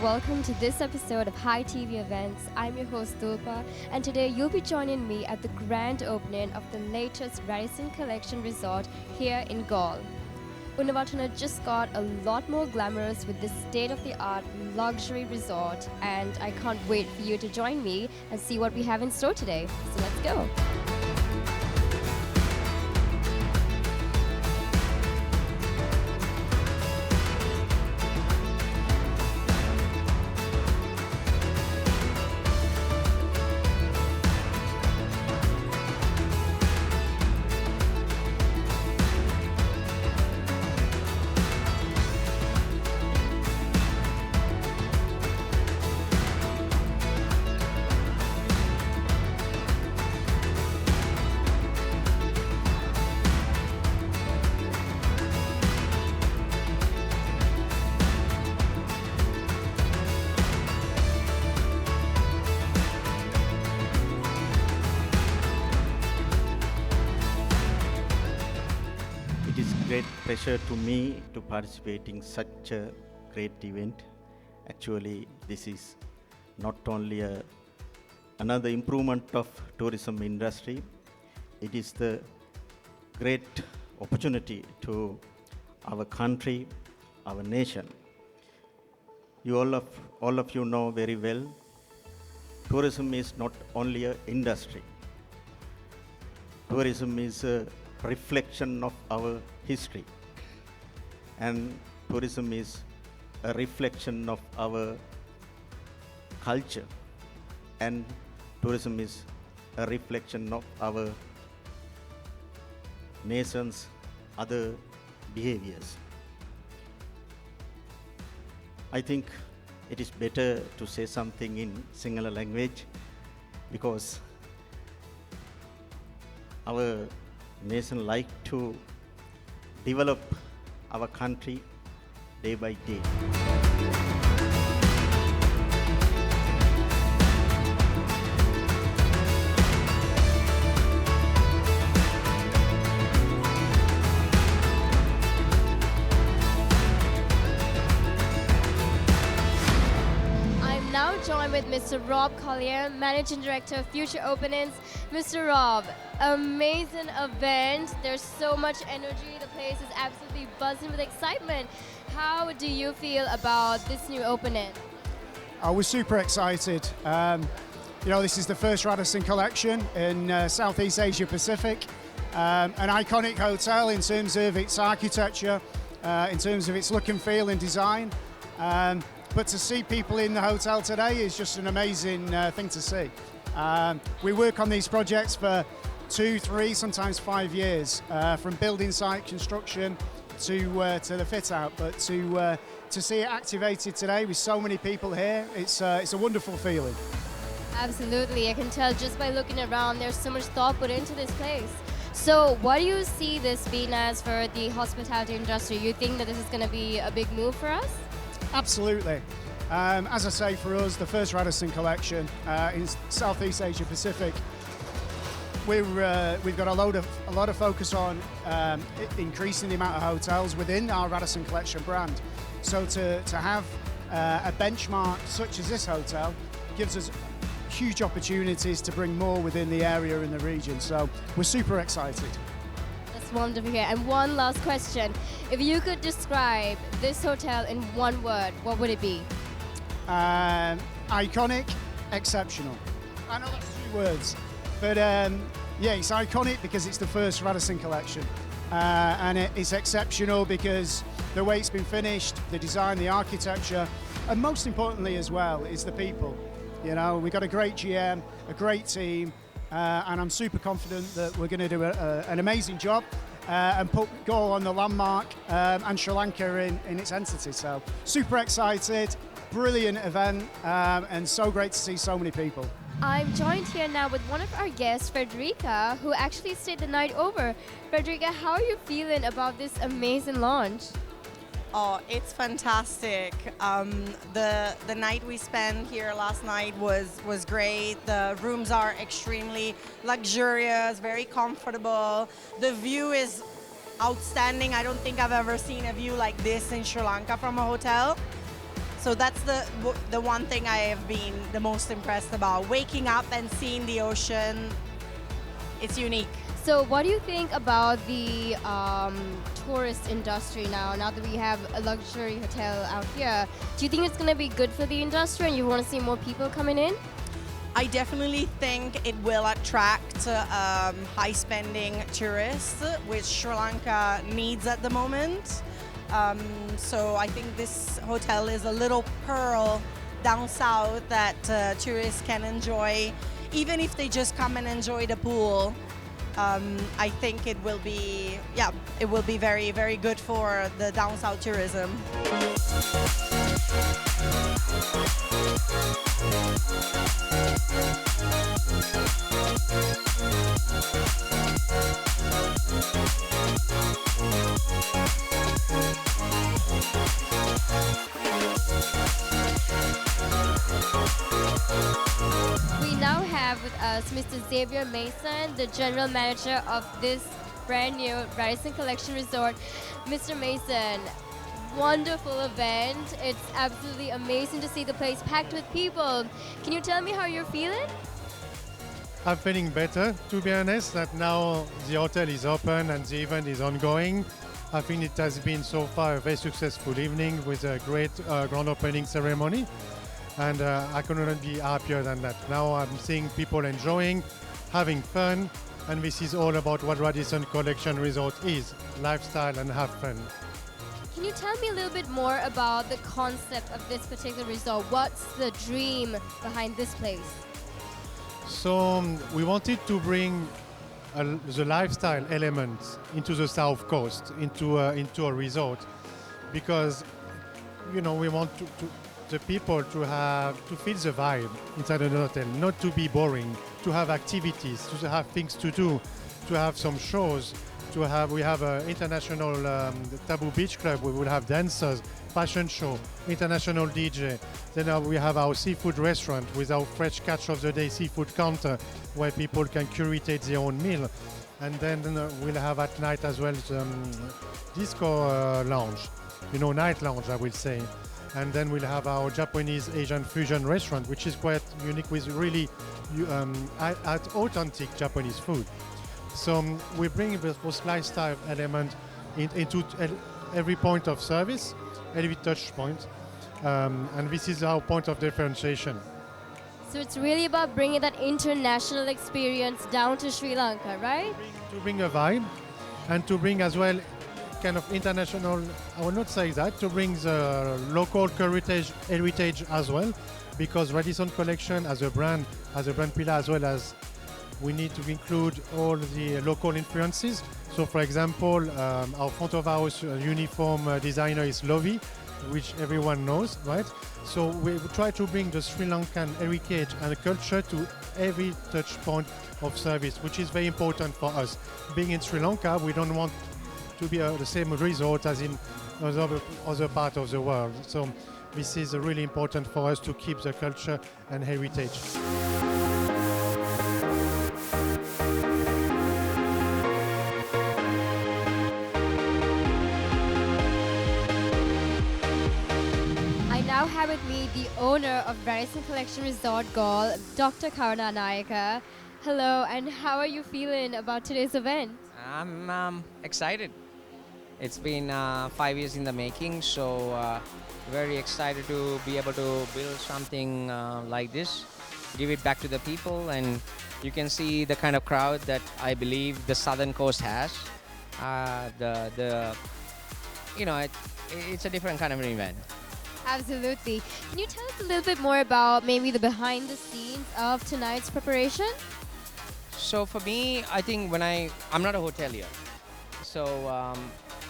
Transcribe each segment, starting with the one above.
welcome to this episode of Hi TV Events. I'm your host Tulpa, and today you'll be joining me at the grand opening of the latest Radisson Collection resort here in Galle. Unnavatana just got a lot more glamorous with this state-of-the-art luxury resort, and I can't wait for you to join me and see what we have in store today. So let's go. It is great pleasure to me to participate in such a great event. Actually, this is not only another improvement of tourism industry, it is the great opportunity to our country, our nation. You all of you know very well, tourism is not only an industry. Tourism is a reflection of our history, and tourism is a reflection of our culture, and tourism is a reflection of our nation's other behaviors. I think it is better to say something in Sinhala language because our nation like to develop our country day by day. I'm now joined with Mr. Rob Collier, Managing Director of Future Openings. Mr. Rob, amazing event. There's so much energy. The place is absolutely buzzing with excitement. How do you feel about this new opening? We're super excited. This is the first Radisson collection in Southeast Asia Pacific. An iconic hotel in terms of its architecture, in terms of its look and feel and design. But to see people in the hotel today is just an amazing thing to see. We work on these projects for 2, 3, sometimes 5 years, from building site construction to the fit out. But to see it activated today with so many people here, it's a wonderful feeling. Absolutely. I can tell just by looking around, there's so much thought put into this place. So what do you see this being as for the hospitality industry? You think that this is going to be a big move for us? Absolutely. As I say, for us, the first Radisson collection in Southeast Asia Pacific, we've got a lot of focus on increasing the amount of hotels within our Radisson collection brand. So to have a benchmark such as this hotel gives us huge opportunities to bring more within the area and the region. So we're super excited. That's wonderful here. And one last question. If you could describe this hotel in one word, what would it be? Iconic, exceptional. I know that's 2 words, but it's iconic because it's the first Radisson collection, and it's exceptional because the way it's been finished, the design, the architecture, and most importantly as well is the people. You know, we've got a great GM, a great team, and I'm super confident that we're going to do an amazing job and put Galle on the landmark and Sri Lanka in its entity. So super excited. Brilliant event, and so great to see so many people. I'm joined here now with one of our guests, Frederica, who actually stayed the night over. Frederica, how are you feeling about this amazing launch? Oh, it's fantastic. The night we spent here last night was great. The rooms are extremely luxurious, very comfortable. The view is outstanding. I don't think I've ever seen a view like this in Sri Lanka from a hotel. So that's the one thing I have been the most impressed about. Waking up and seeing the ocean, it's unique. So what do you think about the tourist industry now that we have a luxury hotel out here? Do you think it's going to be good for the industry and you want to see more people coming in? I definitely think it will attract high-spending tourists, which Sri Lanka needs at the moment. So I think this hotel is a little pearl down south that tourists can enjoy, even if they just come and enjoy the pool. I think it will be very, very good for the down south tourism. We now have with us Mr. Xavier Mason, the general manager of this brand new Radisson Collection Resort. Mr. Mason, wonderful event. It's absolutely amazing to see the place packed with people. Can you tell me how you're feeling? I'm feeling better, to be honest, that now the hotel is open and the event is ongoing. I think it has been so far a very successful evening with a great grand opening ceremony. And I couldn't be happier than that. Now I'm seeing people enjoying, having fun, and this is all about what Radisson Collection Resort is, lifestyle and have fun. Can you tell me a little bit more about the concept of this particular resort? What's the dream behind this place? So we wanted to bring the lifestyle elements into the South Coast, into a resort, because we want the people to feel the vibe inside an hotel, not to be boring, to have activities, to have things to do, to have some shows. We have an international Taboo Beach Club. We will have dancers, fashion show, international DJ. Then we have our seafood restaurant with our fresh catch of the day seafood counter, where people can curate their own meal. And then we'll have at night as well disco lounge, night lounge, I will say. And then we'll have our Japanese Asian fusion restaurant, which is quite unique with really authentic Japanese food. So we bring those lifestyle element into every point of service, every touch point, and this is our point of differentiation. So it's really about bringing that international experience down to Sri Lanka, right? To bring a vibe and to bring as well kind of international, I will not say that, to bring the local heritage as well, because Radisson Collection as a brand pillar, as well as we need to include all the local influences. So for example, our front of house uniform designer is Lovi, which everyone knows, right? So we try to bring the Sri Lankan heritage and culture to every touch point of service, which is very important for us. Being in Sri Lanka, we don't want to be the same resort as in other part of the world. So this is really important for us to keep the culture and heritage. I now have with me the owner of Radisson Collection Resort Galle, Dr. Karuna Nayaka. Hello, and how are you feeling about today's event? I'm excited. It's been 5 years in the making, so very excited to be able to build something like this, give it back to the people, and you can see the kind of crowd that I believe the Southern Coast has. It's a different kind of an event. Absolutely. Can you tell us a little bit more about maybe the behind the scenes of tonight's preparation? So for me, I think I'm not a hotelier. So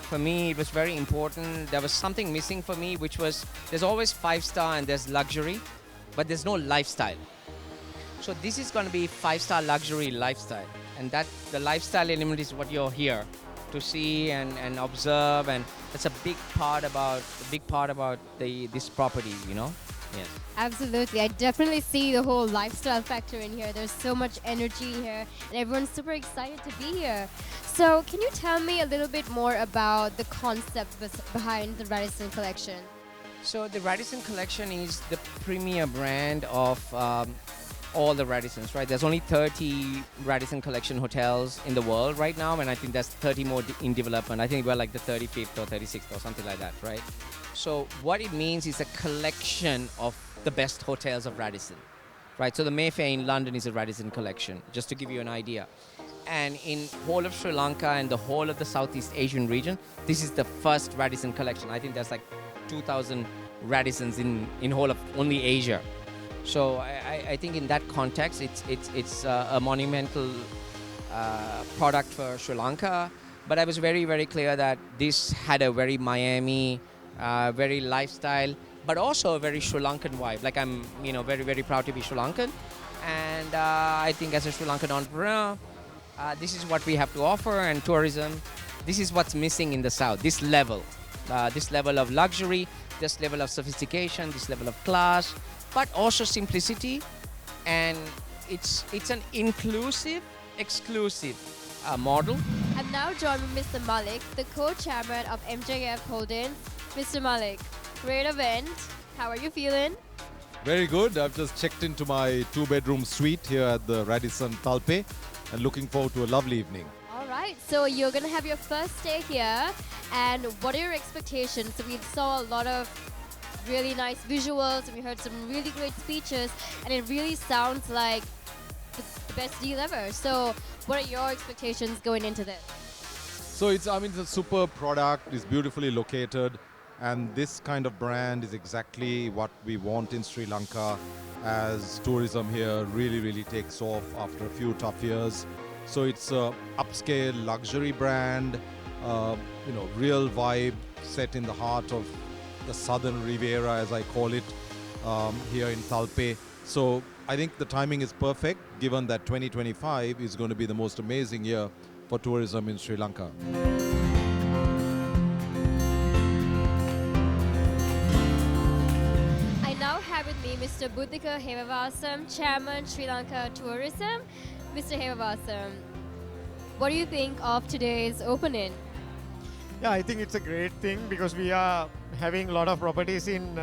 for me, it was very important. There was something missing for me, which was there's always 5-star and there's luxury, but there's no lifestyle. So this is going to be 5-star luxury lifestyle. And that the lifestyle element is what you're here to see and observe, and that's a big part about this property, Yes. Absolutely. I definitely see the whole lifestyle factor in here. There's so much energy here, and everyone's super excited to be here. So can you tell me a little bit more about the concept behind the Radisson collection? So the Radisson collection is the premier brand of all the Radissons, right? There's only 30 Radisson collection hotels in the world right now, and I think there's 30 more in development. I think we're like the 35th or 36th or something like that, right? So what it means is a collection of the best hotels of Radisson, right? So the Mayfair in London is a Radisson collection, just to give you an idea. And in whole of Sri Lanka and the whole of the Southeast Asian region, this is the first Radisson collection. I think there's like 2,000 Radissons in whole of only Asia. So I think in that context, it's a monumental product for Sri Lanka. But I was very, very clear that this had a very Miami, very lifestyle, but also a very Sri Lankan vibe. Like I'm, very, very proud to be Sri Lankan. And I think as a Sri Lankan entrepreneur, this is what we have to offer. And tourism, this is what's missing in the South, this level of luxury, this level of sophistication, this level of class, but also simplicity, and it's an inclusive, exclusive model. And now join me Mr. Malik, the co-chairman of MJF Holdings. Mr. Malik, great event. How are you feeling? Very good. I've just checked into my 2-bedroom suite here at the Radisson Talpe and looking forward to a lovely evening. All right, so you're going to have your first stay here, and what are your expectations? So we saw a lot of really nice visuals, and we heard some really great speeches, and it really sounds like the best deal ever. So what are your expectations going into this? So it's a superb product. It's beautifully located, and this kind of brand is exactly what we want in Sri Lanka as tourism here really, really takes off after a few tough years. So it's a upscale luxury brand, real vibe set in the heart of the Southern Riviera, as I call it, here in Talpe. So I think the timing is perfect, given that 2025 is going to be the most amazing year for tourism in Sri Lanka. I now have with me Mr. Buddhika Hevavasam, Chairman, Sri Lanka Tourism. Mr. Hevavasam, what do you think of today's opening? Yeah, I think it's a great thing because we are having a lot of properties in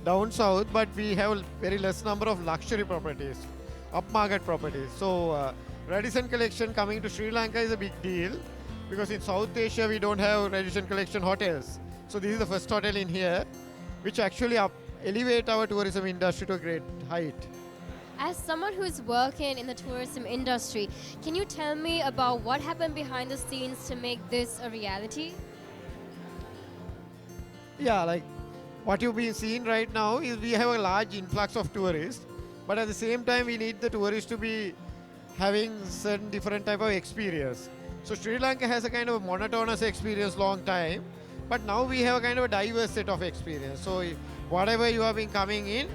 down south, but we have a very less number of luxury properties, upmarket properties. So Radisson Collection coming to Sri Lanka is a big deal because in South Asia we don't have Radisson Collection hotels. So this is the first hotel in here, which actually elevate our tourism industry to a great height. As someone who's working in the tourism industry, can you tell me about what happened behind the scenes to make this a reality? Yeah, like what you've been seeing right now is we have a large influx of tourists, but at the same time we need the tourists to be having certain different type of experience. So Sri Lanka has a kind of a monotonous experience long time, but now we have a kind of a diverse set of experience. So whatever you have been coming in,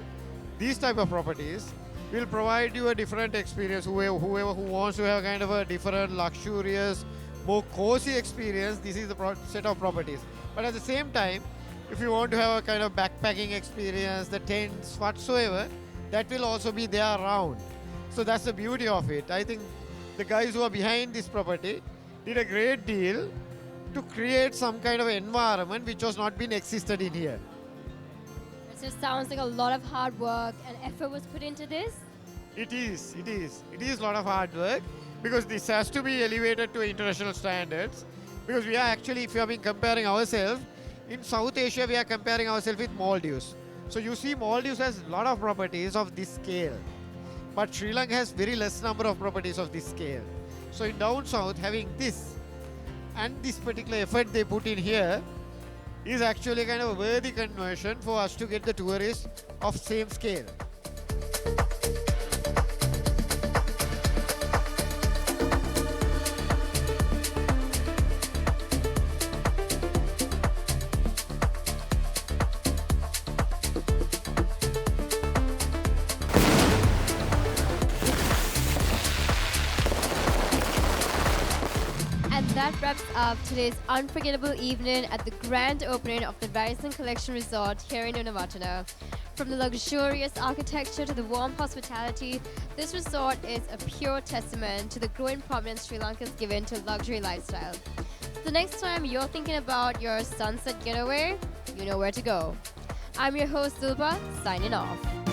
these type of properties will provide you a different experience. Whoever who wants to have kind of a different, luxurious, more cozy experience, this is the set of properties. But at the same time, if you want to have a kind of backpacking experience, the tents, whatsoever, that will also be there around. So that's the beauty of it. I think the guys who are behind this property did a great deal to create some kind of environment which was not been existed in here. So it sounds like a lot of hard work and effort was put into this. It is a lot of hard work because this has to be elevated to international standards, because we are actually, if you have been comparing ourselves, in South Asia we are comparing ourselves with Maldives. So you see Maldives has a lot of properties of this scale, but Sri Lanka has very less number of properties of this scale. So in down south, having this and this particular effort they put in here is actually kind of a worthy conversion for us to get the tourists of same scale. And that wraps up today's unforgettable evening at the grand opening of the Radisson Collection Resort here in Unnavatana. From the luxurious architecture to the warm hospitality, this resort is a pure testament to the growing prominence Sri Lanka is given to luxury lifestyle. The next time you're thinking about your sunset getaway, you know where to go. I'm your host, Zulpa, signing off.